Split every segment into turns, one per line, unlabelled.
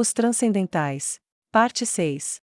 Os Transcendentais. Parte 6.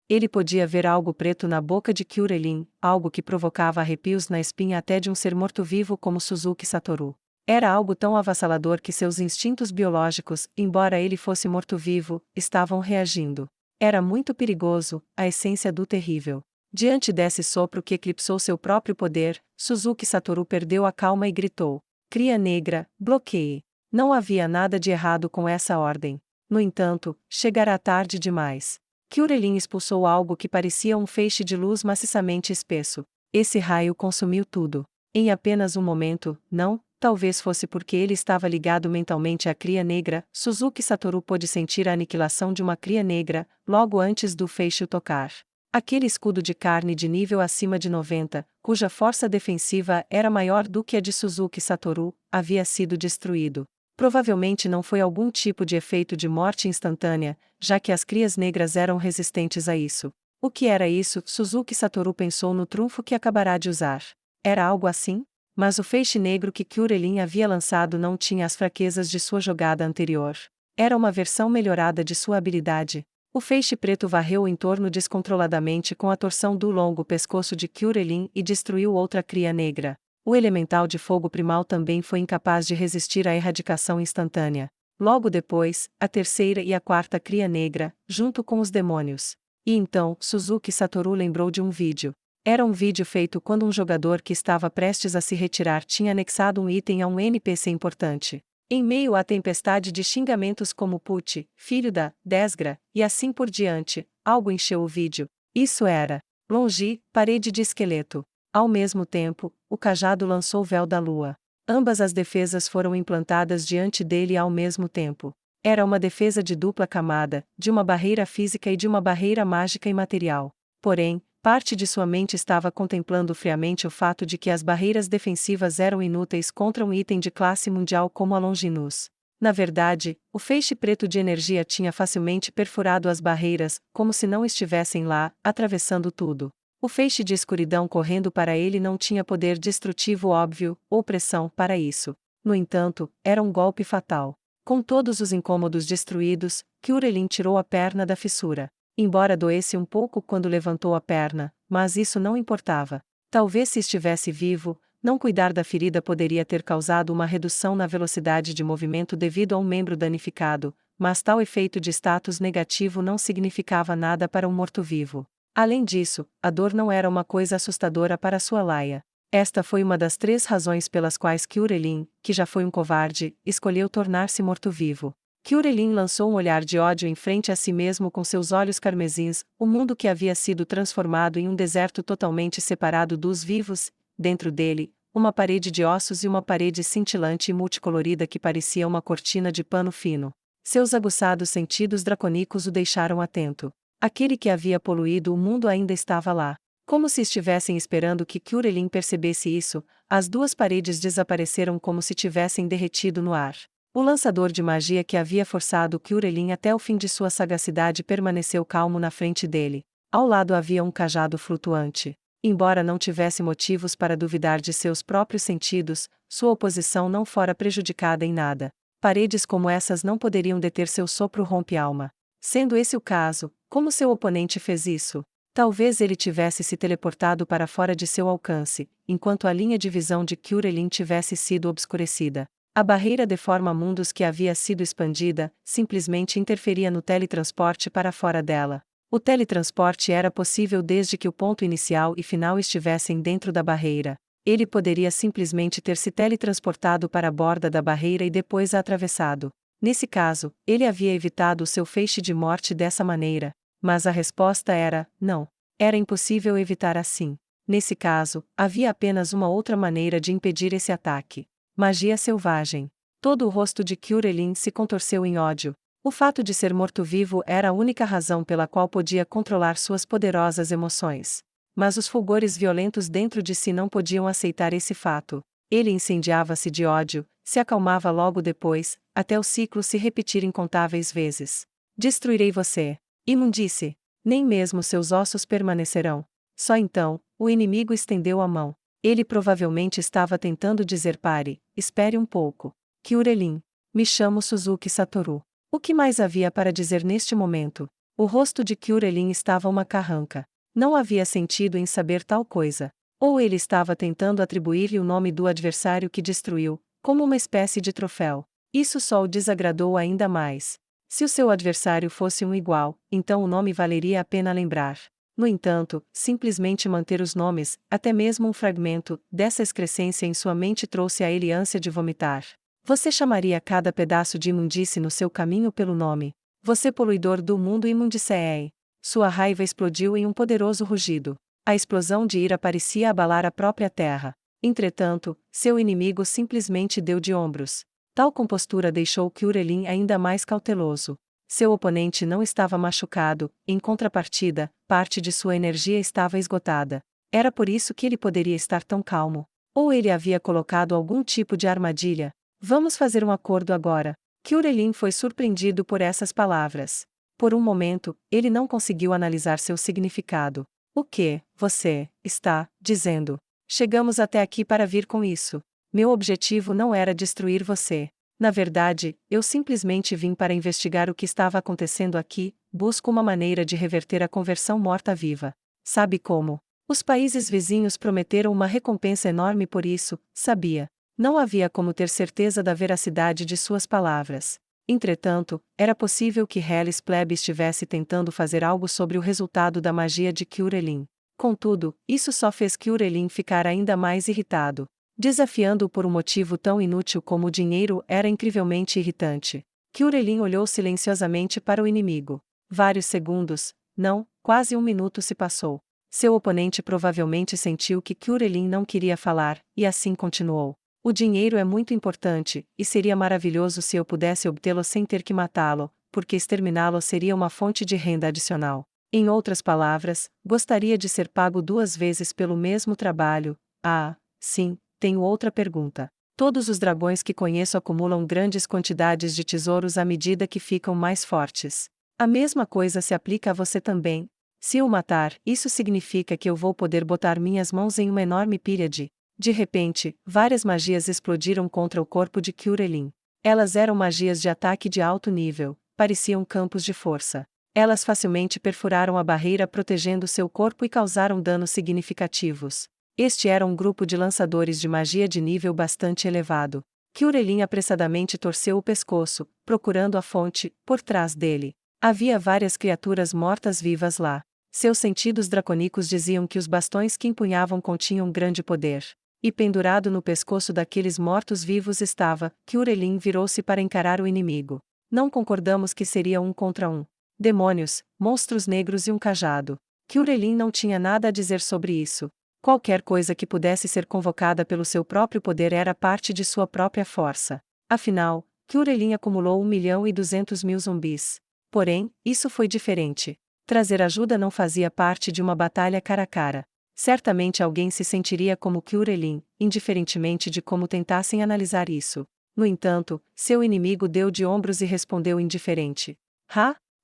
Ele podia ver algo preto na boca de Kyurelin, algo que provocava arrepios na espinha até de um ser morto-vivo como Suzuki Satoru. Era algo tão avassalador que seus instintos biológicos, embora ele fosse morto-vivo, estavam reagindo. Era muito perigoso, a essência do terrível. Diante desse sopro que eclipsou seu próprio poder, Suzuki Satoru perdeu a calma e gritou: Cria negra, bloqueie. Não havia nada de errado com essa ordem. No entanto, chegara tarde demais. Kyurelin expulsou algo que parecia um feixe de luz maciçamente espesso. Esse raio consumiu tudo. Em apenas um momento, não, talvez fosse porque ele estava ligado mentalmente à cria negra, Suzuki Satoru pôde sentir a aniquilação de uma cria negra, logo antes do feixe o tocar. Aquele escudo de carne de nível acima de 90, cuja força defensiva era maior do que a de Suzuki Satoru, havia sido destruído. Provavelmente não foi algum tipo de efeito de morte instantânea, já que as crias negras eram resistentes a isso. O que era isso? Suzuki Satoru pensou no trunfo que acabará de usar. Era algo assim? Mas o feixe negro que Kyurelin havia lançado não tinha as fraquezas de sua jogada anterior. Era uma versão melhorada de sua habilidade. O feixe preto varreu o entorno descontroladamente com a torção do longo pescoço de Kyurelin e destruiu outra cria negra. O elemental de fogo primal também foi incapaz de resistir à erradicação instantânea. Logo depois, a terceira e a quarta cria negra, junto com os demônios. E então, Suzuki Satoru lembrou de um vídeo. Era um vídeo feito quando um jogador que estava prestes a se retirar tinha anexado um item a um NPC importante. Em meio à tempestade de xingamentos como Put, filho da, Desgra, e assim por diante, algo encheu o vídeo. Isso era Longi, parede de esqueleto. Ao mesmo tempo, o cajado lançou o véu da lua. Ambas as defesas foram implantadas diante dele ao mesmo tempo. Era uma defesa de dupla camada, de uma barreira física e de uma barreira mágica e material. Porém, parte de sua mente estava contemplando friamente o fato de que as barreiras defensivas eram inúteis contra um item de classe mundial como a Longinus. Na verdade, o feixe preto de energia tinha facilmente perfurado as barreiras, como se não estivessem lá, atravessando tudo. O feixe de escuridão correndo para ele não tinha poder destrutivo óbvio, ou pressão para isso. No entanto, era um golpe fatal. Com todos os incômodos destruídos, Kyurelin tirou a perna da fissura. Embora doesse um pouco quando levantou a perna, mas isso não importava. Talvez se estivesse vivo, não cuidar da ferida poderia ter causado uma redução na velocidade de movimento devido a um membro danificado, mas tal efeito de status negativo não significava nada para um morto-vivo. Além disso, a dor não era uma coisa assustadora para sua laia. Esta foi uma das 3 razões pelas quais Kyurelin, que já foi um covarde, escolheu tornar-se morto-vivo. Kyurelin lançou um olhar de ódio em frente a si mesmo com seus olhos carmesins, o mundo que havia sido transformado em um deserto totalmente separado dos vivos, dentro dele, uma parede de ossos e uma parede cintilante e multicolorida que parecia uma cortina de pano fino. Seus aguçados sentidos draconicos o deixaram atento. Aquele que havia poluído o mundo ainda estava lá. Como se estivessem esperando que Kyurelin percebesse isso, as 2 paredes desapareceram como se tivessem derretido no ar. O lançador de magia que havia forçado Kyurelin até o fim de sua sagacidade permaneceu calmo na frente dele. Ao lado havia um cajado flutuante. Embora não tivesse motivos para duvidar de seus próprios sentidos, sua oposição não fora prejudicada em nada. Paredes como essas não poderiam deter seu sopro rompe-alma. Sendo esse o caso, como seu oponente fez isso? Talvez ele tivesse se teleportado para fora de seu alcance, enquanto a linha de visão de Kyurelin tivesse sido obscurecida. A barreira de forma-mundos que havia sido expandida, simplesmente interferia no teletransporte para fora dela. O teletransporte era possível desde que o ponto inicial e final estivessem dentro da barreira. Ele poderia simplesmente ter se teletransportado para a borda da barreira e depois a atravessado. Nesse caso, ele havia evitado o seu feixe de morte dessa maneira. Mas a resposta era, não. Era impossível evitar assim. Nesse caso, havia apenas uma outra maneira de impedir esse ataque. Magia selvagem. Todo o rosto de Kyurelin se contorceu em ódio. O fato de ser morto-vivo era a única razão pela qual podia controlar suas poderosas emoções. Mas os fulgores violentos dentro de si não podiam aceitar esse fato. Ele incendiava-se de ódio, se acalmava logo depois, até o ciclo se repetir incontáveis vezes. Destruirei você. Imundície. Nem mesmo seus ossos permanecerão. Só então, o inimigo estendeu a mão. Ele provavelmente estava tentando dizer pare, espere um pouco. Kyurelin. Me chamo Suzuki Satoru. O que mais havia para dizer neste momento? O rosto de Kyurelin estava uma carranca. Não havia sentido em saber tal coisa. Ou ele estava tentando atribuir-lhe o nome do adversário que destruiu, como uma espécie de troféu. Isso só o desagradou ainda mais. Se o seu adversário fosse um igual, então o nome valeria a pena lembrar. No entanto, simplesmente manter os nomes, até mesmo um fragmento, dessa excrescência em sua mente trouxe a ele ânsia de vomitar. Você chamaria cada pedaço de imundície no seu caminho pelo nome. Você poluidor do mundo imundicee. Sua raiva explodiu em um poderoso rugido. A explosão de ira parecia abalar a própria terra. Entretanto, seu inimigo simplesmente deu de ombros. Tal compostura deixou Kyurelin ainda mais cauteloso. Seu oponente não estava machucado, em contrapartida, parte de sua energia estava esgotada. Era por isso que ele poderia estar tão calmo. Ou ele havia colocado algum tipo de armadilha. Vamos fazer um acordo agora. Kyurelin foi surpreendido por essas palavras. Por um momento, ele não conseguiu analisar seu significado. O que você está dizendo? Chegamos até aqui para vir com isso. Meu objetivo não era destruir você. Na verdade, eu simplesmente vim para investigar o que estava acontecendo aqui, busco uma maneira de reverter a conversão morta-viva. Sabe como? Os países vizinhos prometeram uma recompensa enorme por isso, sabia. Não havia como ter certeza da veracidade de suas palavras. Entretanto, era possível que Hellis Plebe estivesse tentando fazer algo sobre o resultado da magia de Kyurelin. Contudo, isso só fez Kyurelin ficar ainda mais irritado. Desafiando-o por um motivo tão inútil como o dinheiro era incrivelmente irritante. Kyurelin olhou silenciosamente para o inimigo. Vários segundos, não, quase um minuto se passou. Seu oponente provavelmente sentiu que Kyurelin não queria falar, e assim continuou. O dinheiro é muito importante, e seria maravilhoso se eu pudesse obtê-lo sem ter que matá-lo, porque exterminá-lo seria uma fonte de renda adicional. Em outras palavras, gostaria de ser pago 2 vezes pelo mesmo trabalho. Ah, sim. Tenho outra pergunta. Todos os dragões que conheço acumulam grandes quantidades de tesouros à medida que ficam mais fortes. A mesma coisa se aplica a você também. Se eu matar, isso significa que eu vou poder botar minhas mãos em uma enorme pilha de... De repente, várias magias explodiram contra o corpo de Kyurelin. Elas eram magias de ataque de alto nível, pareciam campos de força. Elas facilmente perfuraram a barreira protegendo seu corpo e causaram danos significativos. Este era um grupo de lançadores de magia de nível bastante elevado. Kyurelin apressadamente torceu o pescoço, procurando a fonte, por trás dele. Havia várias criaturas mortas-vivas lá. Seus sentidos dracônicos diziam que os bastões que empunhavam continham grande poder. E pendurado no pescoço daqueles mortos-vivos estava, Kyurelin virou-se para encarar o inimigo. Não concordamos que seria 1 contra 1. Demônios, monstros negros e um cajado. Kyurelin não tinha nada a dizer sobre isso. Qualquer coisa que pudesse ser convocada pelo seu próprio poder era parte de sua própria força. Afinal, Kyurelin acumulou 1.200.000 zumbis. Porém, isso foi diferente. Trazer ajuda não fazia parte de uma batalha cara a cara. Certamente alguém se sentiria como Kyurelin, indiferentemente de como tentassem analisar isso. No entanto, seu inimigo deu de ombros e respondeu indiferente.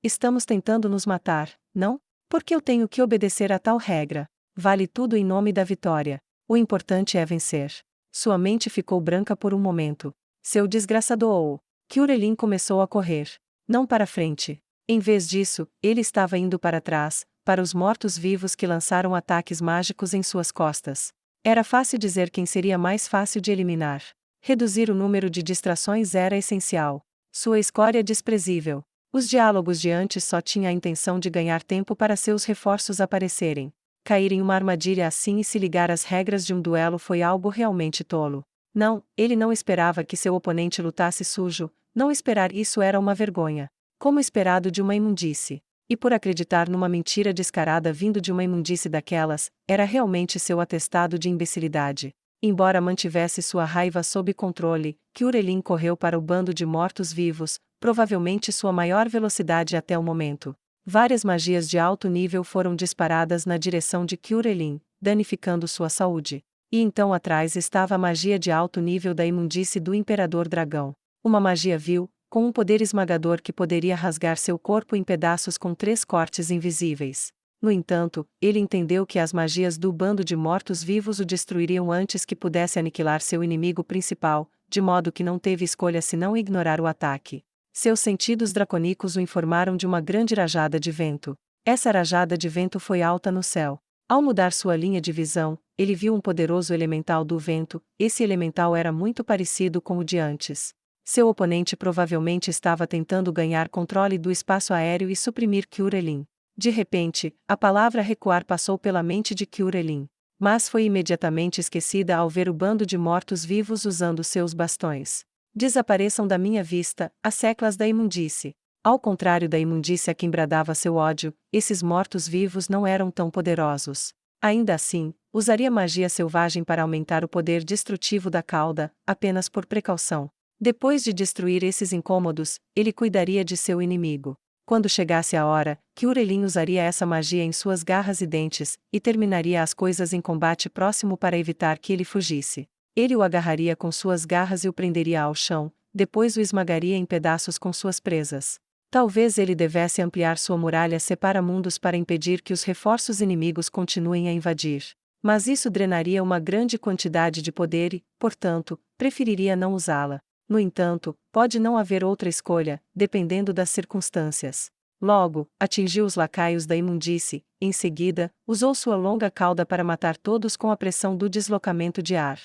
Estamos tentando nos matar, não? Por que eu tenho que obedecer a tal regra? Vale tudo em nome da vitória. O importante é vencer. Sua mente ficou branca por um momento. Seu desgraçado. Kyurelin começou a correr. Não para frente. Em vez disso, ele estava indo para trás, para os mortos-vivos que lançaram ataques mágicos em suas costas. Era fácil dizer quem seria mais fácil de eliminar. Reduzir o número de distrações era essencial. Sua escória desprezível. Os diálogos de antes só tinham a intenção de ganhar tempo para seus reforços aparecerem. Cair em uma armadilha assim e se ligar às regras de um duelo foi algo realmente tolo. Não, ele não esperava que seu oponente lutasse sujo, não esperar isso era uma vergonha. Como esperado de uma imundície. E por acreditar numa mentira descarada vindo de uma imundície daquelas, era realmente seu atestado de imbecilidade. Embora mantivesse sua raiva sob controle, Kyurelin correu para o bando de mortos-vivos, provavelmente sua maior velocidade até o momento. Várias magias de alto nível foram disparadas na direção de Kyurelin, danificando sua saúde. E então atrás estava a magia de alto nível da imundície do Imperador Dragão. Uma magia vil, com um poder esmagador que poderia rasgar seu corpo em pedaços com 3 cortes invisíveis. No entanto, ele entendeu que as magias do bando de mortos-vivos o destruiriam antes que pudesse aniquilar seu inimigo principal, de modo que não teve escolha senão ignorar o ataque. Seus sentidos dracônicos o informaram de uma grande rajada de vento. Essa rajada de vento foi alta no céu. Ao mudar sua linha de visão, ele viu um poderoso elemental do vento. Esse elemental era muito parecido com o de antes. Seu oponente provavelmente estava tentando ganhar controle do espaço aéreo e suprimir Kyurelin. De repente, a palavra recuar passou pela mente de Kyurelin, mas foi imediatamente esquecida ao ver o bando de mortos-vivos usando seus bastões. Desapareçam da minha vista, as seclas da imundície. Ao contrário da imundície a quem bradava seu ódio, esses mortos-vivos não eram tão poderosos. Ainda assim, usaria magia selvagem para aumentar o poder destrutivo da cauda, apenas por precaução. Depois de destruir esses incômodos, ele cuidaria de seu inimigo. Quando chegasse a hora, Kyurelin usaria essa magia em suas garras e dentes, e terminaria as coisas em combate próximo para evitar que ele fugisse. Ele o agarraria com suas garras e o prenderia ao chão, depois o esmagaria em pedaços com suas presas. Talvez ele devesse ampliar sua muralha separa-mundos para impedir que os reforços inimigos continuem a invadir. Mas isso drenaria uma grande quantidade de poder e, portanto, preferiria não usá-la. No entanto, pode não haver outra escolha, dependendo das circunstâncias. Logo, atingiu os lacaios da imundície, em seguida, usou sua longa cauda para matar todos com a pressão do deslocamento de ar.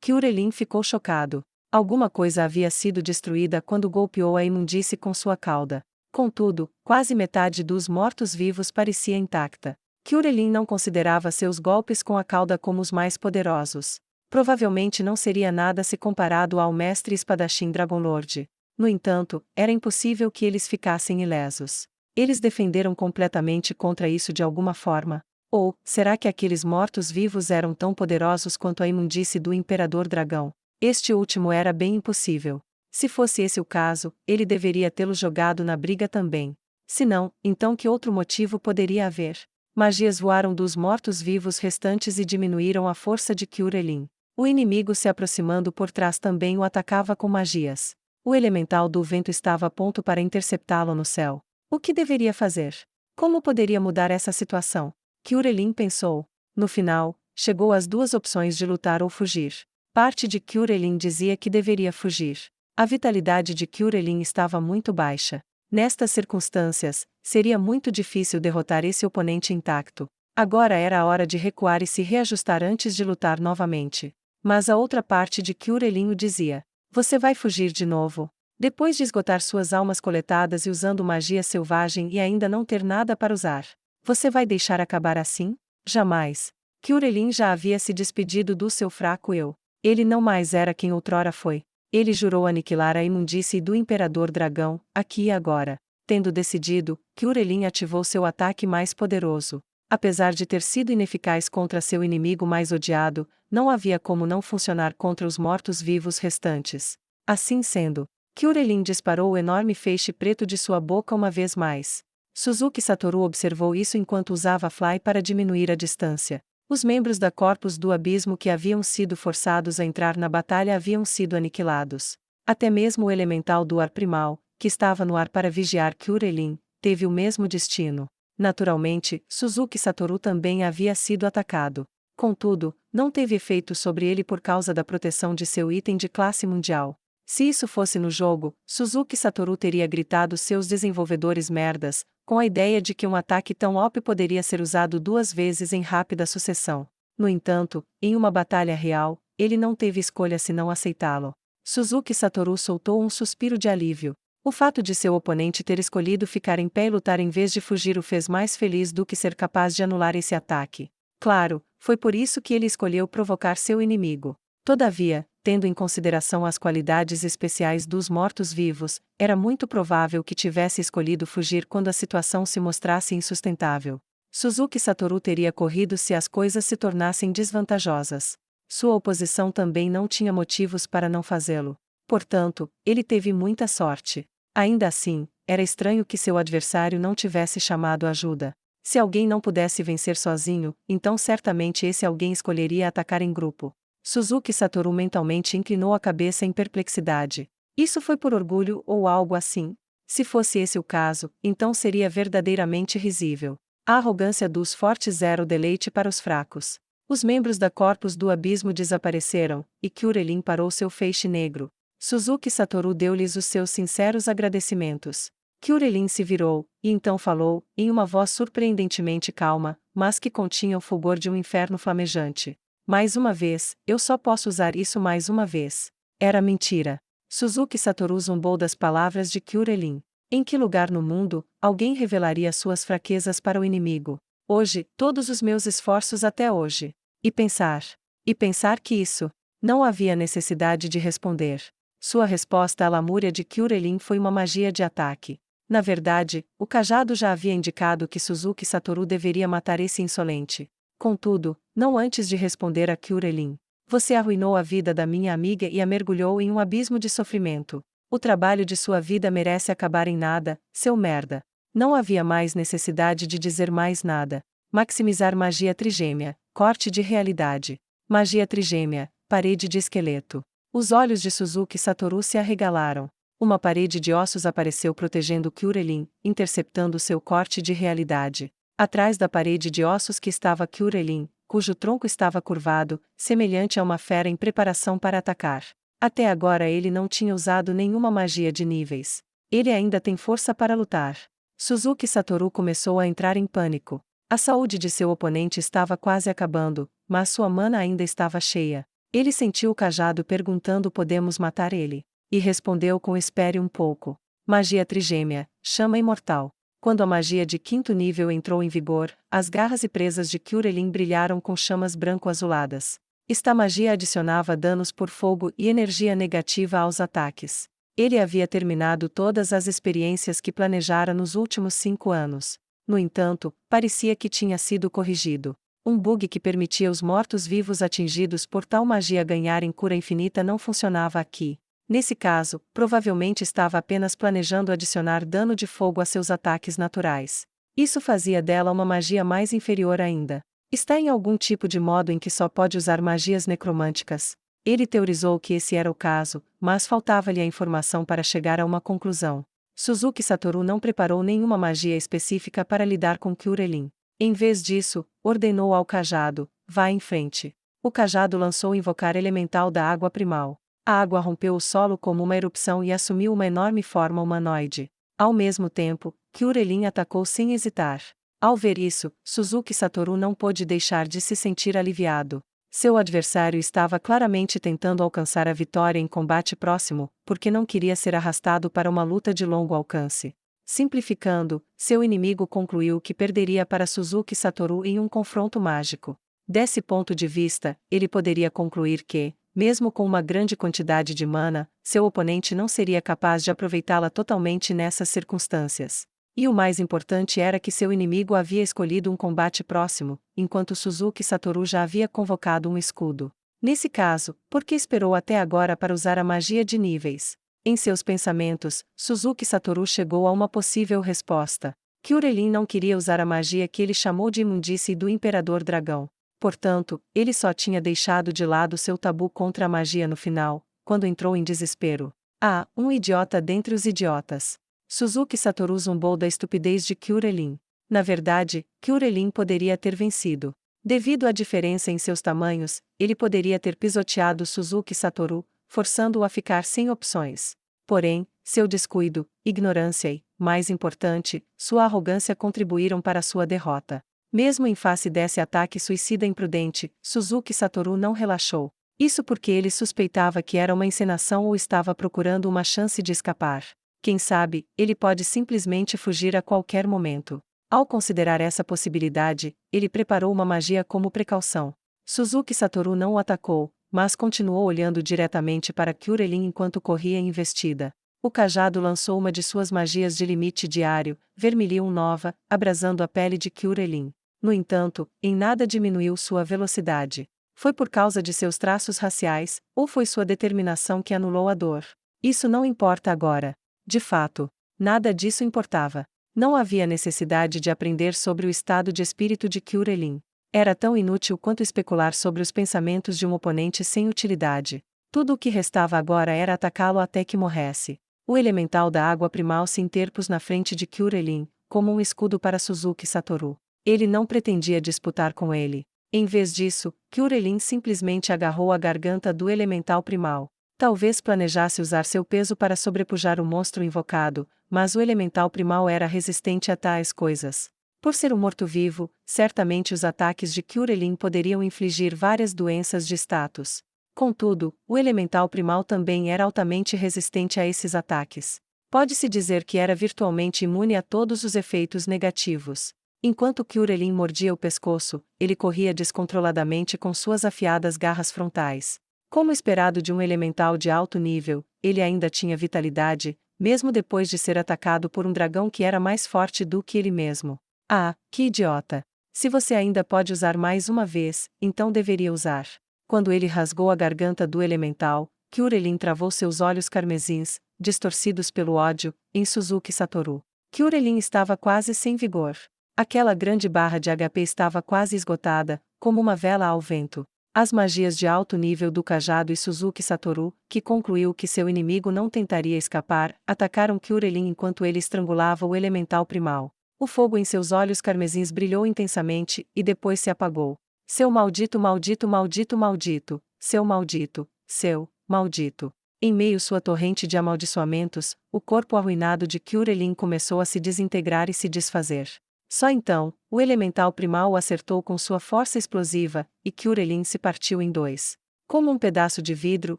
Kyurelin ficou chocado. Alguma coisa havia sido destruída quando golpeou a imundície com sua cauda. Contudo, quase metade dos mortos-vivos parecia intacta. Kyurelin não considerava seus golpes com a cauda como os mais poderosos. Provavelmente não seria nada se comparado ao mestre espadachim Dragonlord. No entanto, era impossível que eles ficassem ilesos. Eles defenderam completamente contra isso de alguma forma. Ou, será que aqueles mortos-vivos eram tão poderosos quanto a imundície do Imperador Dragão? Este último era bem impossível. Se fosse esse o caso, ele deveria tê-los jogado na briga também. Se não, então que outro motivo poderia haver? Magias voaram dos mortos-vivos restantes e diminuíram a força de Kyurelin. O inimigo se aproximando por trás também o atacava com magias. O elemental do vento estava a ponto para interceptá-lo no céu. O que deveria fazer? Como poderia mudar essa situação? Kyurelin pensou. No final, chegou às duas opções de lutar ou fugir. Parte de Kyurelin dizia que deveria fugir. A vitalidade de Kyurelin estava muito baixa. Nestas circunstâncias, seria muito difícil derrotar esse oponente intacto. Agora era a hora de recuar e se reajustar antes de lutar novamente. Mas a outra parte de Kyurelin o dizia: você vai fugir de novo. Depois de esgotar suas almas coletadas e usando magia selvagem e ainda não ter nada para usar. Você vai deixar acabar assim? Jamais. Kyurelin já havia se despedido do seu fraco eu. Ele não mais era quem outrora foi. Ele jurou aniquilar a imundície do Imperador Dragão, aqui e agora. Tendo decidido, Kyurelin ativou seu ataque mais poderoso. Apesar de ter sido ineficaz contra seu inimigo mais odiado, não havia como não funcionar contra os mortos-vivos restantes. Assim sendo, Kyurelin disparou o enorme feixe preto de sua boca uma vez mais. Suzuki Satoru observou isso enquanto usava a Fly para diminuir a distância. Os membros da Corpus do Abismo que haviam sido forçados a entrar na batalha haviam sido aniquilados. Até mesmo o elemental do ar primal, que estava no ar para vigiar Kyurelin, teve o mesmo destino. Naturalmente, Suzuki Satoru também havia sido atacado. Contudo, não teve efeito sobre ele por causa da proteção de seu item de classe mundial. Se isso fosse no jogo, Suzuki Satoru teria gritado seus desenvolvedores merdas, com a ideia de que um ataque tão OP poderia ser usado duas vezes em rápida sucessão. No entanto, em uma batalha real, ele não teve escolha senão aceitá-lo. Suzuki Satoru soltou um suspiro de alívio. O fato de seu oponente ter escolhido ficar em pé e lutar em vez de fugir o fez mais feliz do que ser capaz de anular esse ataque. Claro, foi por isso que ele escolheu provocar seu inimigo. Todavia, tendo em consideração as qualidades especiais dos mortos-vivos, era muito provável que tivesse escolhido fugir quando a situação se mostrasse insustentável. Suzuki Satoru teria corrido se as coisas se tornassem desvantajosas. Sua oposição também não tinha motivos para não fazê-lo. Portanto, ele teve muita sorte. Ainda assim, era estranho que seu adversário não tivesse chamado ajuda. Se alguém não pudesse vencer sozinho, então certamente esse alguém escolheria atacar em grupo. Suzuki Satoru mentalmente inclinou a cabeça em perplexidade. Isso foi por orgulho ou algo assim? Se fosse esse o caso, então seria verdadeiramente risível. A arrogância dos fortes era o deleite para os fracos. Os membros da Corpus do Abismo desapareceram, e Kyurelin parou seu feixe negro. Suzuki Satoru deu-lhes os seus sinceros agradecimentos. Kyurelin se virou, e então falou, em uma voz surpreendentemente calma, mas que continha o fulgor de um inferno flamejante. Mais uma vez, eu só posso usar isso mais uma vez. Era mentira. Suzuki Satoru zombou das palavras de Kyurelin. Em que lugar no mundo, alguém revelaria suas fraquezas para o inimigo? Hoje, todos os meus esforços até hoje. E pensar que isso. Não havia necessidade de responder. Sua resposta à lamúria de Kyurelin foi uma magia de ataque. Na verdade, o cajado já havia indicado que Suzuki Satoru deveria matar esse insolente. Contudo, não antes de responder a Kyurelin. Você arruinou a vida da minha amiga e a mergulhou em um abismo de sofrimento. O trabalho de sua vida merece acabar em nada, seu merda. Não havia mais necessidade de dizer mais nada. Maximizar magia trigêmea, corte de realidade. Magia trigêmea, parede de esqueleto. Os olhos de Suzuki Satoru se arregalaram. Uma parede de ossos apareceu protegendo Kyurelin, interceptando seu corte de realidade. Atrás da parede de ossos que estava Kyurelin, cujo tronco estava curvado, semelhante a uma fera em preparação para atacar. Até agora ele não tinha usado nenhuma magia de níveis. Ele ainda tem força para lutar. Suzuki Satoru começou a entrar em pânico. A saúde de seu oponente estava quase acabando, mas sua mana ainda estava cheia. Ele sentiu o cajado perguntando: podemos matar ele? E respondeu com: espere um pouco. Magia trigêmea, chama imortal. Quando a magia de 5º nível entrou em vigor, as garras e presas de Kyurelin brilharam com chamas branco-azuladas. Esta magia adicionava danos por fogo e energia negativa aos ataques. Ele havia terminado todas as experiências que planejara nos últimos 5 anos. No entanto, parecia que tinha sido corrigido. Um bug que permitia os mortos-vivos atingidos por tal magia ganharem cura infinita não funcionava aqui. Nesse caso, provavelmente estava apenas planejando adicionar dano de fogo a seus ataques naturais. Isso fazia dela uma magia mais inferior ainda. Está em algum tipo de modo em que só pode usar magias necromânticas? Ele teorizou que esse era o caso, mas faltava-lhe a informação para chegar a uma conclusão. Suzuki Satoru não preparou nenhuma magia específica para lidar com Kyurelin. Em vez disso, ordenou ao cajado: vá em frente. O cajado lançou o invocar elemental da água primal. A água rompeu o solo como uma erupção e assumiu uma enorme forma humanoide. Ao mesmo tempo, Kyurelin atacou sem hesitar. Ao ver isso, Suzuki Satoru não pôde deixar de se sentir aliviado. Seu adversário estava claramente tentando alcançar a vitória em combate próximo, porque não queria ser arrastado para uma luta de longo alcance. Simplificando, seu inimigo concluiu que perderia para Suzuki Satoru em um confronto mágico. Desse ponto de vista, ele poderia concluir que, mesmo com uma grande quantidade de mana, seu oponente não seria capaz de aproveitá-la totalmente nessas circunstâncias. E o mais importante era que seu inimigo havia escolhido um combate próximo, enquanto Suzuki Satoru já havia convocado um escudo. Nesse caso, por que esperou até agora para usar a magia de níveis? Em seus pensamentos, Suzuki Satoru chegou a uma possível resposta. Kyurelin não queria usar a magia que ele chamou de imundície do Imperador Dragão. Portanto, ele só tinha deixado de lado seu tabu contra a magia no final, quando entrou em desespero. Ah, um idiota dentre os idiotas. Suzuki Satoru zombou da estupidez de Kyurelin. Na verdade, Kyurelin poderia ter vencido. Devido à diferença em seus tamanhos, ele poderia ter pisoteado Suzuki Satoru, forçando-o a ficar sem opções. Porém, seu descuido, ignorância e, mais importante, sua arrogância contribuíram para sua derrota. Mesmo em face desse ataque suicida imprudente, Suzuki Satoru não relaxou. Isso porque ele suspeitava que era uma encenação ou estava procurando uma chance de escapar. Quem sabe, ele pode simplesmente fugir a qualquer momento. Ao considerar essa possibilidade, ele preparou uma magia como precaução. Suzuki Satoru não o atacou, mas continuou olhando diretamente para Kyurelin enquanto corria em investida. O cajado lançou uma de suas magias de limite diário, Vermilion Nova, abrasando a pele de Kyurelin. No entanto, em nada diminuiu sua velocidade. Foi por causa de seus traços raciais, ou foi sua determinação que anulou a dor? Isso não importa agora. De fato, nada disso importava. Não havia necessidade de aprender sobre o estado de espírito de Kyurelin. Era tão inútil quanto especular sobre os pensamentos de um oponente sem utilidade. Tudo o que restava agora era atacá-lo até que morresse. O elemental da água primal se interpôs na frente de Kyurelin, como um escudo para Suzuki Satoru. Ele não pretendia disputar com ele. Em vez disso, Kyurelin simplesmente agarrou a garganta do elemental primal. Talvez planejasse usar seu peso para sobrepujar o monstro invocado, mas o elemental primal era resistente a tais coisas. Por ser um morto-vivo, certamente os ataques de Kyurelin poderiam infligir várias doenças de status. Contudo, o elemental primal também era altamente resistente a esses ataques. Pode-se dizer que era virtualmente imune a todos os efeitos negativos. Enquanto Kyurelin mordia o pescoço, ele corria descontroladamente com suas afiadas garras frontais. Como esperado de um elemental de alto nível, ele ainda tinha vitalidade, mesmo depois de ser atacado por um dragão que era mais forte do que ele mesmo. Ah, que idiota! Se você ainda pode usar mais uma vez, então deveria usar. Quando ele rasgou a garganta do elemental, Kyurelin travou seus olhos carmesins, distorcidos pelo ódio, em Suzuki Satoru. Kyurelin estava quase sem vigor. Aquela grande barra de HP estava quase esgotada, como uma vela ao vento. As magias de alto nível do cajado e Suzuki Satoru, que concluiu que seu inimigo não tentaria escapar, atacaram Kyurelin enquanto ele estrangulava o elemental primal. O fogo em seus olhos carmesins brilhou intensamente, e depois se apagou. Seu maldito, maldito, maldito, maldito, seu maldito, seu, maldito. Em meio sua torrente de amaldiçoamentos, o corpo arruinado de Kyurelin começou a se desintegrar e se desfazer. Só então, o elemental primal o acertou com sua força explosiva, e Kyurelin se partiu em dois. Como um pedaço de vidro,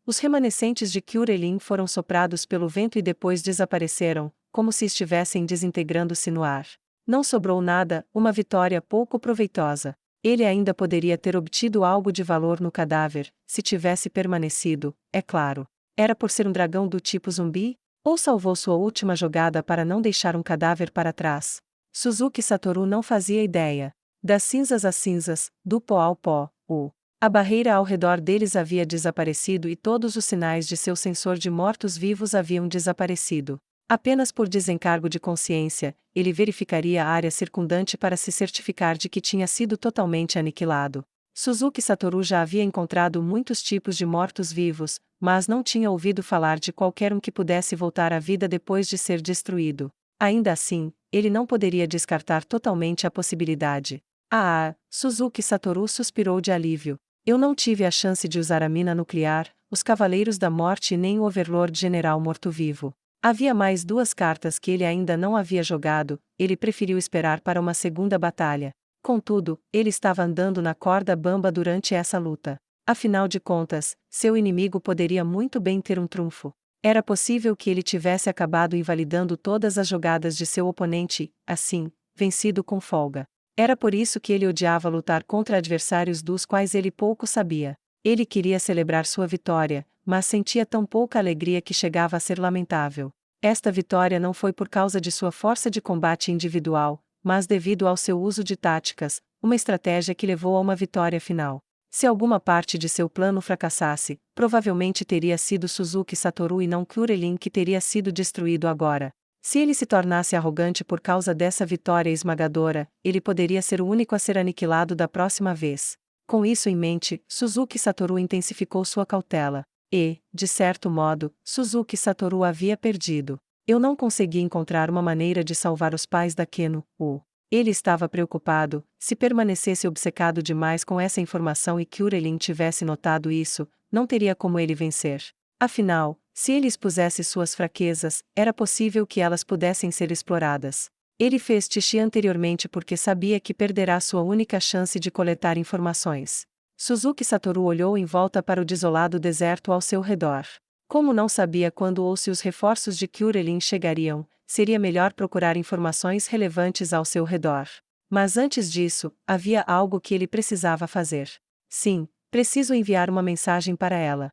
os remanescentes de Kyurelin foram soprados pelo vento e depois desapareceram, como se estivessem desintegrando-se no ar. Não sobrou nada, uma vitória pouco proveitosa. Ele ainda poderia ter obtido algo de valor no cadáver, se tivesse permanecido, é claro. Era por ser um dragão do tipo zumbi? Ou salvou sua última jogada para não deixar um cadáver para trás? Suzuki Satoru não fazia ideia. Das cinzas às cinzas, do pó ao pó, a barreira ao redor deles havia desaparecido e todos os sinais de seu sensor de mortos-vivos haviam desaparecido. Apenas por desencargo de consciência, ele verificaria a área circundante para se certificar de que tinha sido totalmente aniquilado. Suzuki Satoru já havia encontrado muitos tipos de mortos-vivos, mas não tinha ouvido falar de qualquer um que pudesse voltar à vida depois de ser destruído. Ainda assim, ele não poderia descartar totalmente a possibilidade. Suzuki Satoru suspirou de alívio. Eu não tive a chance de usar a mina nuclear, os Cavaleiros da Morte e nem o Overlord General Morto-Vivo. Havia mais duas cartas que ele ainda não havia jogado, ele preferiu esperar para uma segunda batalha. Contudo, ele estava andando na corda bamba durante essa luta. Afinal de contas, seu inimigo poderia muito bem ter um trunfo. Era possível que ele tivesse acabado invalidando todas as jogadas de seu oponente, assim, vencido com folga. Era por isso que ele odiava lutar contra adversários dos quais ele pouco sabia. Ele queria celebrar sua vitória, mas sentia tão pouca alegria que chegava a ser lamentável. Esta vitória não foi por causa de sua força de combate individual, mas devido ao seu uso de táticas, uma estratégia que levou a uma vitória final. Se alguma parte de seu plano fracassasse, provavelmente teria sido Suzuki Satoru e não Kyurelin que teria sido destruído agora. Se ele se tornasse arrogante por causa dessa vitória esmagadora, ele poderia ser o único a ser aniquilado da próxima vez. Com isso em mente, Suzuki Satoru intensificou sua cautela. E, de certo modo, Suzuki Satoru havia perdido. Eu não consegui encontrar uma maneira de salvar os pais da Keno. Ele estava preocupado. Se permanecesse obcecado demais com essa informação e Kyurelin tivesse notado isso, não teria como ele vencer. Afinal, se ele expusesse suas fraquezas, era possível que elas pudessem ser exploradas. Ele fez xixi anteriormente porque sabia que perderá sua única chance de coletar informações. Suzuki Satoru olhou em volta para o desolado deserto ao seu redor. Como não sabia quando ou se os reforços de Kyurelin chegariam, seria melhor procurar informações relevantes ao seu redor. Mas antes disso, havia algo que ele precisava fazer. Sim, preciso enviar uma mensagem para ela.